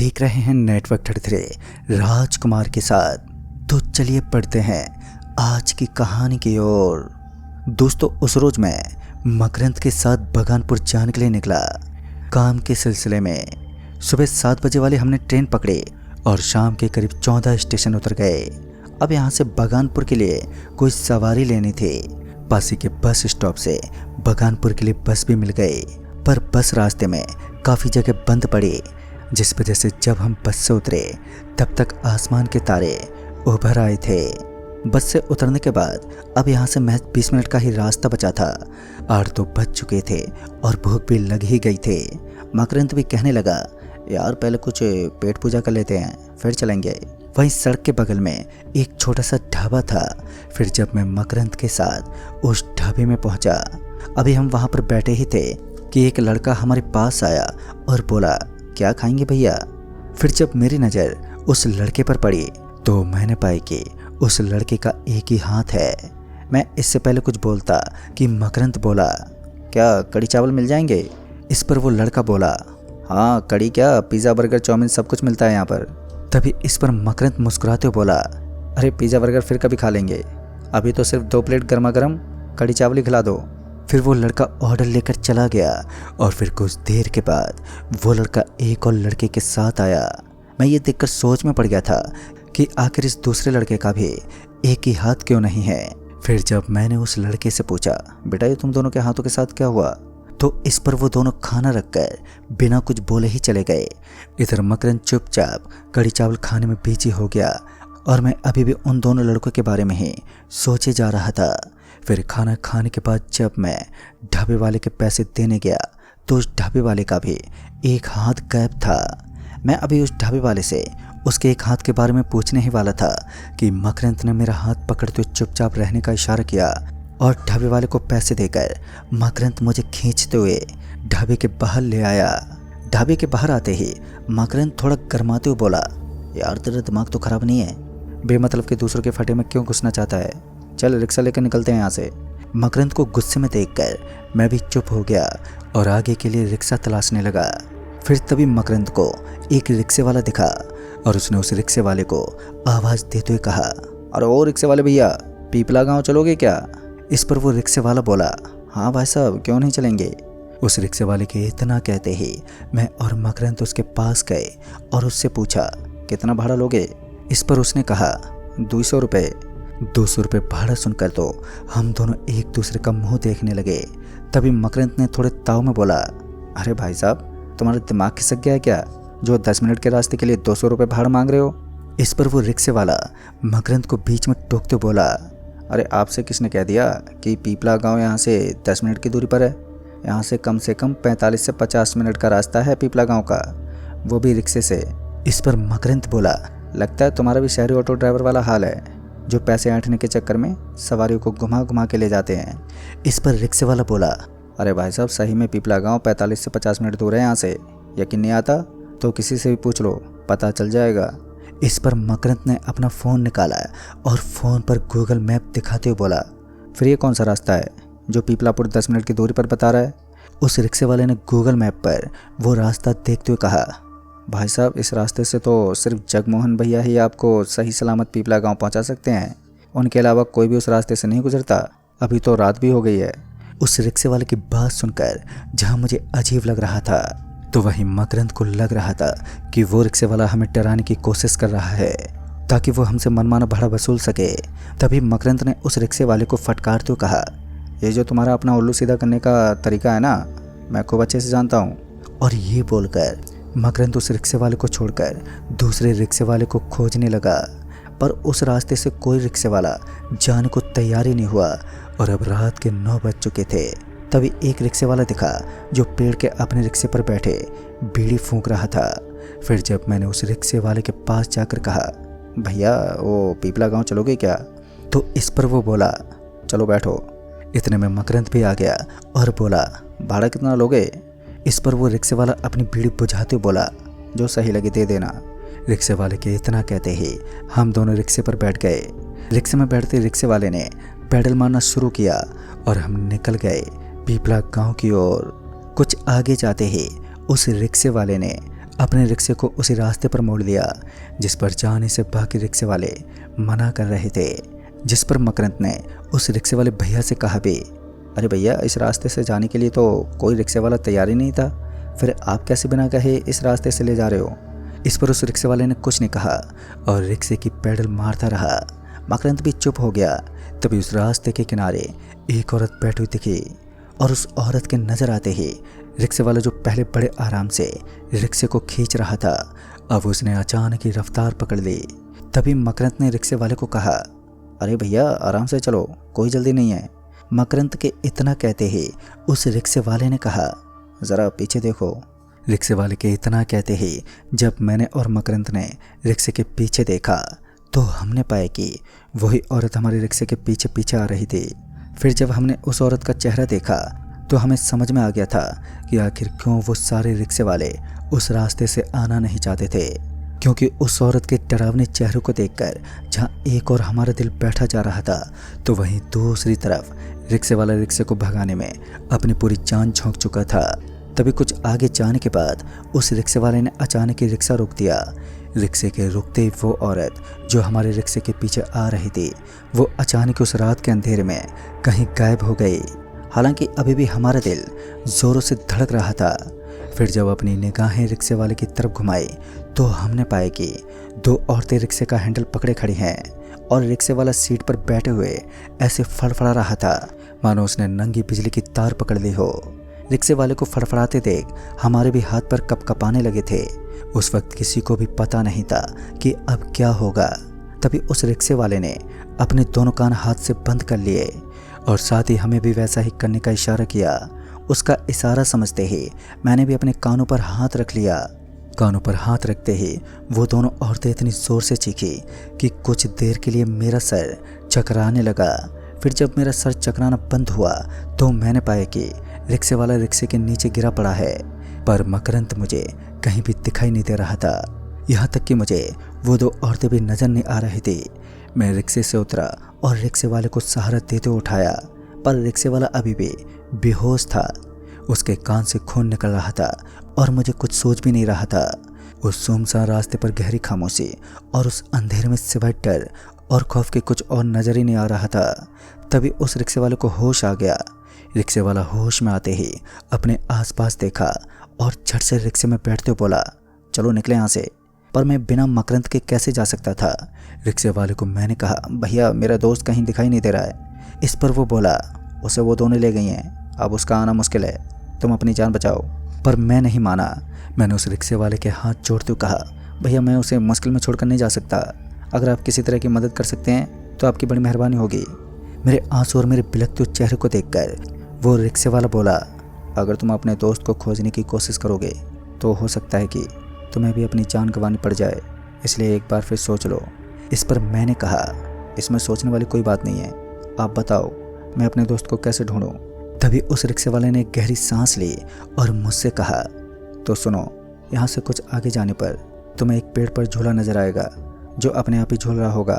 देख रहे हैं नेटवर्क 33 राजकुमार के साथ। तो चलिए पढ़ते हैं आज की कहानी की ओर। दोस्तों, उस रोज मैं मकरंद के साथ बगानपुर जाने के लिए निकला। काम के सिलसिले में सुबह 7 बजे वाली हमने ट्रेन पकड़ी और शाम के करीब 14 स्टेशन उतर गए। अब यहाँ से बगानपुर के लिए कोई सवारी लेनी थी। पास ही के बस स्टॉप से बगानपुर के लिए बस भी मिल गई, पर बस रास्ते में काफ़ी जगह बंद पड़ी, जिस वजह से जब हम बस से उतरे तब तक आसमान के तारे उभर आए थे। बस से उतरने के बाद अब यहाँ से महज 20 मिनट का ही रास्ता बचा था। 8 तो बज चुके थे और भूख भी लग ही गई थी। मकरंद भी कहने लगा, यार पहले कुछ पेट पूजा कर लेते हैं फिर चलेंगे। वहीं सड़क के बगल में एक छोटा सा ढाबा था। फिर जब मैं मकरंद के साथ उस ढाबे में पहुंचा, अभी हम वहां पर बैठे ही थे कि एक लड़का हमारे पास आया और बोला, क्या खाएंगे भैया। फिर जब मेरी नज़र उस लड़के पर पड़ी तो मैंने पाई कि उस लड़के का एक ही हाथ है। मैं इससे पहले कुछ बोलता कि मकरंद बोला, क्या कड़ी चावल मिल जाएंगे। इस पर वो लड़का बोला, हाँ कड़ी क्या, पिज़्ज़ा बर्गर चाउमीन सब कुछ मिलता है यहाँ पर। तभी इस पर मकरंद मुस्कुराते हुए बोला, अरे पिज़्ज़ा बर्गर फिर कभी खा लेंगे, अभी तो सिर्फ 2 प्लेट गर्मा गर्म कड़ी चावल ही खिला दो। फिर वो लड़का ऑर्डर लेकर चला गया और फिर कुछ देर के बाद वो लड़का एक और लड़के के साथ आया। मैं ये देखकर सोच में पड़ गया था कि आखिर इस दूसरे लड़के का भी एक ही हाथ क्यों नहीं है। फिर जब मैंने उस लड़के से पूछा, बेटा ये तुम दोनों के हाथों के साथ क्या हुआ, तो इस पर वो दोनों खाना रखकर बिना कुछ बोले ही चले गए। इधर मकरंद चुपचाप कड़ी चावल खाने में बिजी हो गया और मैं अभी भी उन दोनों लड़कों के बारे में ही सोचे जा रहा था। फिर खाना खाने के बाद जब मैं ढाबे वाले के पैसे देने गया तो उस ढाबे वाले का भी एक हाथ गायब था। मैं अभी उस ढाबे वाले से उसके एक हाथ के बारे में पूछने ही वाला था कि मकरंद ने मेरा हाथ पकड़ते हुए चुपचाप रहने का इशारा किया और ढाबे वाले को पैसे देकर मकरंद मुझे खींचते हुए ढाबे के बाहर ले आया। ढाबे के बाहर आते ही मकरंद थोड़ा गर्माते हुए बोला, यार तेरा दिमाग तो खराब नहीं है, बेमतलब के दूसरों के फटे में क्यों घुसना चाहता है, चल रिक्शा लेकर निकलते हैं यहाँ से। मकरंद को गुस्से में देखकर मैं भी चुप हो गया और आगे के लिए रिक्शा तलाशने लगा। फिर तभी मकरंद को एक रिक्शे वाला दिखा और उसने उस रिक्शे वाले को आवाज़ देते हुए कहा, अरे ओ रिक्शे वाले भैया, पीपला गांव चलोगे क्या। इस पर वो रिक्शे वाला बोला, हाँ भाई साहब क्यों नहीं चलेंगे। उस रिक्शे वाले के इतना कहते ही मैं और मकरंद उसके पास गए और उससे पूछा, कितना भाड़ा लोगे। इस पर उसने कहा, 200 रुपये। 200 रुपये भाड़ा सुनकर तो हम दोनों एक दूसरे का मुंह देखने लगे। तभी मकरंद ने थोड़े ताव में बोला, अरे भाई साहब तुम्हारा दिमाग खिसक गया है क्या, जो 10 मिनट के रास्ते के लिए 200 रुपये भाड़ा मांग रहे हो। इस पर वो रिक्शे वाला मकरंद को बीच में टोकते बोला, अरे आपसे किसने कह दिया कि पीपला गांव यहाँ से 10 मिनट की दूरी पर है। यहाँ से कम 45 से 50 मिनट का रास्ता है पीपला गांव का, वो भी रिक्शे से। इस पर मकरंद बोला, लगता है तुम्हारा भी शहरी ऑटो ड्राइवर वाला हाल है, जो पैसे ऐंठने के चक्कर में सवारियों को घुमा घुमा के ले जाते हैं। इस पर रिक्शे वाला बोला, अरे भाई साहब सही में पीपला गांव 45 से 50 मिनट दूर है यहाँ से, यकीन नहीं आता तो किसी से भी पूछ लो, पता चल जाएगा। इस पर मकरंद ने अपना फ़ोन निकाला और फ़ोन पर गूगल मैप दिखाते हुए बोला, फिर ये कौन सा रास्ता है जो पीपलापुर 10 मिनट की दूरी पर बता रहा है। उस रिक्शे वाले ने गूगल मैप पर वो रास्ता देखते हुए कहा, भाई साहब इस रास्ते से तो सिर्फ जगमोहन भैया ही आपको सही सलामत पीपला गांव पहुंचा सकते हैं, उनके अलावा कोई भी उस रास्ते से नहीं गुजरता, अभी तो रात भी हो गई है। उस रिक्शे वाले की बात सुनकर जहां मुझे अजीब लग रहा था तो वहीं मकरंद को लग रहा था कि वो रिक्शे वाला हमें डराने की कोशिश कर रहा है ताकि वो हमसे मनमाना भाड़ा वसूल सके। तभी मकरंद ने उस रिक्शे वाले को फटकारते हुए कहा, ये जो तुम्हारा अपना उल्लू सीधा करने का तरीका है ना, मैं खूब अच्छे से जानता हूँ। और ये बोलकर मकरंद उस रिक्शे वाले को छोड़कर दूसरे रिक्शे वाले को खोजने लगा, पर उस रास्ते से कोई रिक्शे वाला जाने को तैयार ही नहीं हुआ और अब रात के 9 बज चुके थे। तभी एक रिक्शे वाला दिखा जो पेड़ के अपने रिक्शे पर बैठे बीड़ी फूंक रहा था। फिर जब मैंने उस रिक्शे वाले के पास जाकर कहा, भैया वो पीपला गांव चलोगे क्या, तो इस पर वो बोला, चलो बैठो। इतने में मकरंद भी आ गया और बोला, भाड़ा कितना लोगे। इस पर वो रिक्शे वाला अपनी बीड़ी बुझाते बोला, जो सही लगे दे देना। रिक्शे वाले के इतना कहते ही हम दोनों रिक्शे पर बैठ गए। रिक्शे में बैठते रिक्शे वाले ने पैडल मारना शुरू किया और हम निकल गए पीपला गांव की ओर। कुछ आगे जाते ही उस रिक्शे वाले ने अपने रिक्शे को उसी रास्ते पर मोड़ दिया जिस पर जाने से बाकी रिक्शे वाले मना कर रहे थे। जिस पर मकरंद ने उस रिक्शे वाले भैया से कहा भी, अरे भैया, इस रास्ते से जाने के लिए तो कोई रिक्शे वाला तैयार ही नहीं था, फिर आप कैसे बिना कहे इस रास्ते से ले जा रहे हो। इस पर उस रिक्शे वाले ने कुछ नहीं कहा और रिक्शे की पैडल मारता रहा। मकरंद भी चुप हो गया। तभी उस रास्ते के किनारे एक औरत बैठी हुई दिखी और उस औरत के नजर आते ही रिक्शे वाला जो पहले बड़े आराम से रिक्शे को खींच रहा था, अब उसने अचानक ही रफ्तार पकड़ ली। तभी मकरंद ने रिक्शे वाले को कहा, अरे भैया, आराम से चलो, कोई जल्दी नहीं है। मकरंद के इतना कहते ही उस रिक्शे वाले ने कहा, ज़रा पीछे देखो। रिक्शे वाले के इतना कहते ही जब मैंने और मकरंद ने रिक्शे के पीछे देखा तो हमने पाया कि वही औरत हमारे रिक्शे के पीछे पीछे आ रही थी। फिर जब हमने उस औरत का चेहरा देखा तो हमें समझ में आ गया था कि आखिर क्यों वो सारे रिक्शे वाले उस रास्ते से आना नहीं चाहते थे, क्योंकि उस औरत के डरावने चेहरे को देखकर जहाँ एक और हमारा दिल बैठा जा रहा था, तो वहीं दूसरी तरफ रिक्शे वाला रिक्शे को भगाने में अपनी पूरी जान झोंक चुका था। तभी कुछ आगे जाने के बाद उस रिक्शे वाले ने अचानक ही रिक्शा रोक दिया। रिक्शे के रुकते ही वो औरत जो हमारे रिक्शे के पीछे आ रही थी, वो अचानक उस रात के अंधेरे में कहीं गायब हो गई। हालांकि अभी भी हमारा दिल ज़ोरों से धड़क रहा था। फिर जब अपनी निगाहें रिक्शे वाले की तरफ घुमाई तो हमने पाया कि दो औरतें रिक्शे का हैंडल पकड़े खड़ी हैं और रिक्शे वाला सीट पर बैठे हुए ऐसे फड़फड़ा रहा था मानो उसने नंगी बिजली की तार पकड़ ली हो। रिक्शे वाले को फड़फड़ाते देख हमारे भी हाथ पर कपकपाने लगे थे। उस वक्त किसी को भी पता नहीं था कि अब क्या होगा। तभी उस रिक्शे वाले ने अपने दोनों कान हाथ से बंद कर लिए और साथ ही हमें भी वैसा ही करने का इशारा किया। उसका इशारा समझते ही मैंने भी अपने कानों पर हाथ रख लिया। कानों पर हाथ रखते ही वो दोनों औरतें इतनी ज़ोर से चीखी कि कुछ देर के लिए मेरा सर चकराने लगा। फिर जब मेरा सर चकराना बंद हुआ तो मैंने पाया कि रिक्शे वाला रिक्शे के नीचे गिरा पड़ा है, पर मकरंद मुझे कहीं भी दिखाई नहीं दे रहा था। यहाँ तक कि मुझे वो दो औरतें भी नज़र नहीं आ रही थी। मैं रिक्शे से उतरा और रिक्शे वाले को सहारा देते उठाया, पर रिक्शे वाला अभी भी बेहोश था। उसके कान से खून निकल रहा था और मुझे कुछ सोच भी नहीं रहा था। उस सुनसान रास्ते पर गहरी खामोशी और उस अंधेरे में सिवाय डर और खौफ के कुछ और नजर ही नहीं आ रहा था। तभी उस रिक्शे वाले को होश आ गया। रिक्शे वाला होश में आते ही अपने आसपास देखा और झट से रिक्शे में बैठते बोला, चलो निकले यहाँ से। पर मैं बिना मकरंद के कैसे जा सकता था। रिक्शे वाले को मैंने कहा, भैया, मेरा दोस्त कहीं दिखाई नहीं दे रहा है। इस पर वो बोला, उसे वो दोनों ले गई हैं, अब उसका आना मुश्किल है, तुम अपनी जान बचाओ। पर मैं नहीं माना। मैंने उस रिक्शे वाले के हाथ जोड़ते कहा, भैया, मैं उसे मुश्किल में छोड़कर नहीं जा सकता। अगर आप किसी तरह की मदद कर सकते हैं तो आपकी बड़ी मेहरबानी होगी। मेरे आंसू और मेरे बिलखते हुए चेहरे को देखकर वो रिक्शे वाला बोला, अगर तुम अपने दोस्त को खोजने की कोशिश करोगे तो हो सकता है कि तुम्हें भी अपनी जान गंवानी पड़ जाए, इसलिए एक बार फिर सोच लो। इस पर मैंने कहा, इसमें सोचने वाली कोई बात नहीं है, आप बताओ मैं अपने दोस्त को कैसे ढूंढूं। तभी उस रिक्शे वाले ने गहरी सांस ली और मुझसे कहा, तो सुनो, यहाँ से कुछ आगे जाने पर तुम्हें एक पेड़ पर झूला नजर आएगा जो अपने आप ही झूल रहा होगा।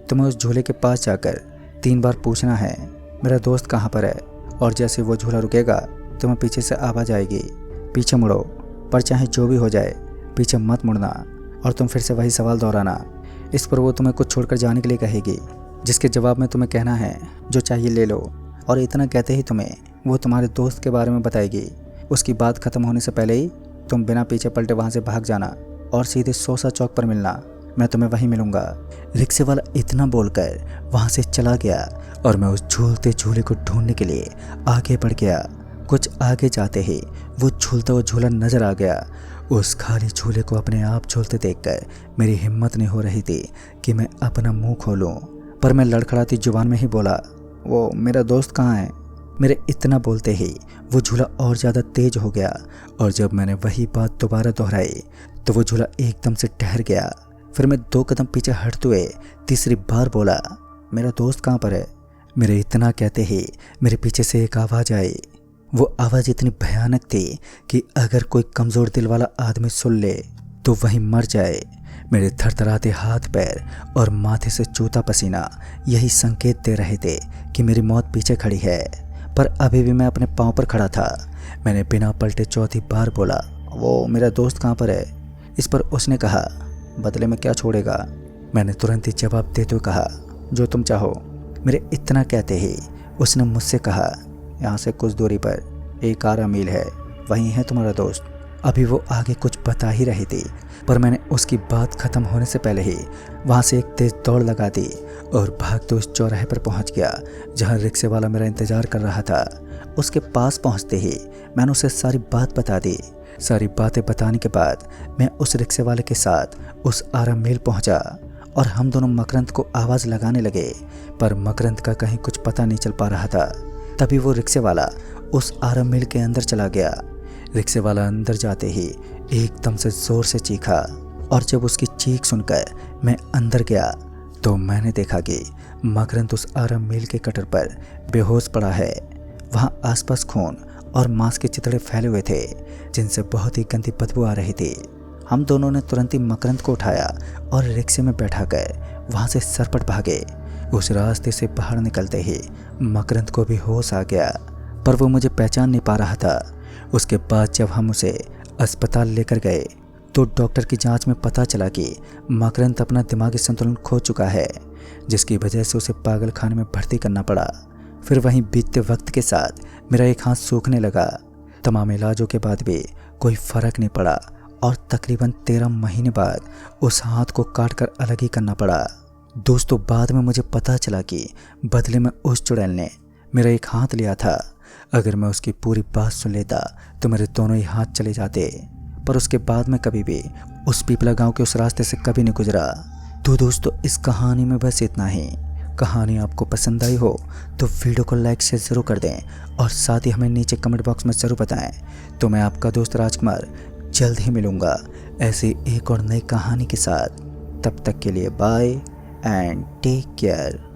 तुम्हें उस झूले के पास जाकर 3 बार पूछना है, मेरा दोस्त कहाँ पर है, और जैसे वो झूला रुकेगा तुम्हें पीछे से आवाज़ आएगी, पीछे मुड़ो, पर चाहे जो भी हो जाए पीछे मत मुड़ना, और तुम फिर से वही सवाल दोहराना। इस पर वो तुम्हें कुछ छोड़कर जाने के लिए कहेगी, जिसके जवाब में तुम्हें कहना है, जो चाहिए ले लो। और इतना कहते ही तुम्हें वो तुम्हारे दोस्त के बारे में बताएगी। उसकी बात ख़त्म होने से पहले ही तुम बिना पीछे पलटे वहाँ से भाग जाना और सीधे सोसा चौक पर मिलना, मैं तुम्हें वहीं मिलूंगा। रिक्शे वाला इतना बोलकर वहाँ से चला गया और मैं उस झूलते झूले को ढूंढने के लिए आगे बढ़ गया। कुछ आगे जाते ही वो झूलता हुआ झूला नजर आ गया। उस खाली झूले को अपने आप झूलते देखकर मेरी हिम्मत नहीं हो रही थी कि मैं अपना मुंह खोलूं, पर मैं लड़खड़ाती जुबान में ही बोला, वो मेरा दोस्त कहाँ है। मेरे इतना बोलते ही वो झूला और ज़्यादा तेज हो गया और जब मैंने वही बात दोबारा दोहराई तो वो झूला एकदम से ठहर गया। फिर मैं 2 कदम पीछे हटते हुए तीसरी बार बोला, मेरा दोस्त कहाँ पर है। मेरे इतना कहते ही मेरे पीछे से एक आवाज़ आई। वो आवाज़ इतनी भयानक थी कि अगर कोई कमज़ोर दिल वाला आदमी सुन ले तो वहीं मर जाए। मेरे थरथराते हाथ पैर और माथे से चूता पसीना यही संकेत दे रहे थे कि मेरी मौत पीछे खड़ी है, पर अभी भी मैं अपने पाँव पर खड़ा था। मैंने बिना पलटे चौथी बार बोला, वो मेरा दोस्त कहाँ पर है। इस पर उसने कहा, बदले में क्या छोड़ेगा? मैंने तुरंत ही जवाब देते हुए कहा, जो तुम चाहो। मेरे इतना कहते ही उसने मुझसे कहा, यहाँ से कुछ दूरी पर 11 मील है, वहीं है तुम्हारा दोस्त। अभी वो आगे कुछ बता ही रही थी, पर मैंने उसकी बात खत्म होने से पहले ही वहाँ से एक तेज दौड़ लगा दी और भागते उस चौराहे पर पहुँच गया जहाँ रिक्शे वाला मेरा इंतजार कर रहा था। उसके पास पहुँचते ही मैंने उसे सारी बात बता दी। सारी बातें बताने के बाद मैं उस रिक्शे वाले के साथ उस 11 मील पहुँचा और हम दोनों मकरंद को आवाज़ लगाने लगे, पर मकरंद का कहीं कुछ पता नहीं चल पा रहा था। तभी वो रिक्शे वाला उस 11 मील के अंदर चला गया। रिक्शे वाला अंदर जाते ही एकदम से जोर से चीखा और जब उसकी चीख सुनकर मैं अंदर गया तो मैंने देखा कि मकरंद उस 11 मील के कटर पर बेहोश पड़ा है। वहाँ आसपास खून और मांस के चितड़े फैले हुए थे जिनसे बहुत ही गंदी बदबू आ रही थी। हम दोनों ने तुरंत ही मकरंद को उठाया और रिक्शे में बैठाकर वहाँ से सरपट भागे। उस रास्ते से बाहर निकलते ही मकरंद को भी होश आ गया, पर वो मुझे पहचान नहीं पा रहा था। उसके बाद जब हम उसे अस्पताल लेकर गए तो डॉक्टर की जांच में पता चला कि मकरंद अपना दिमागी संतुलन खो चुका है, जिसकी वजह से उसे पागल खाने में भर्ती करना पड़ा। फिर वहीं बीतते वक्त के साथ मेरा एक हाथ सूखने लगा। तमाम इलाजों के बाद भी कोई फ़र्क नहीं पड़ा और तकरीबन 13 महीने बाद उस हाथ को काट कर अलग ही करना पड़ा। दोस्तों, बाद में मुझे पता चला कि बदले में उस चुड़ैल ने मेरा एक हाथ लिया था। अगर मैं उसकी पूरी बात सुन लेता तो मेरे दोनों ही हाथ चले जाते, पर उसके बाद मैं कभी भी उस पीपला गांव के उस रास्ते से कभी नहीं गुजरा। तो दोस्तों, इस कहानी में बस इतना ही। कहानी आपको पसंद आई हो तो वीडियो को लाइक शेयर ज़रूर कर दें और साथ ही हमें नीचे कमेंट बॉक्स में ज़रूर बताएं। तो मैं आपका दोस्त राजकुमार जल्द ही मिलूँगा ऐसी एक और नई कहानी के साथ। तब तक के लिए बाय एंड टेक केयर।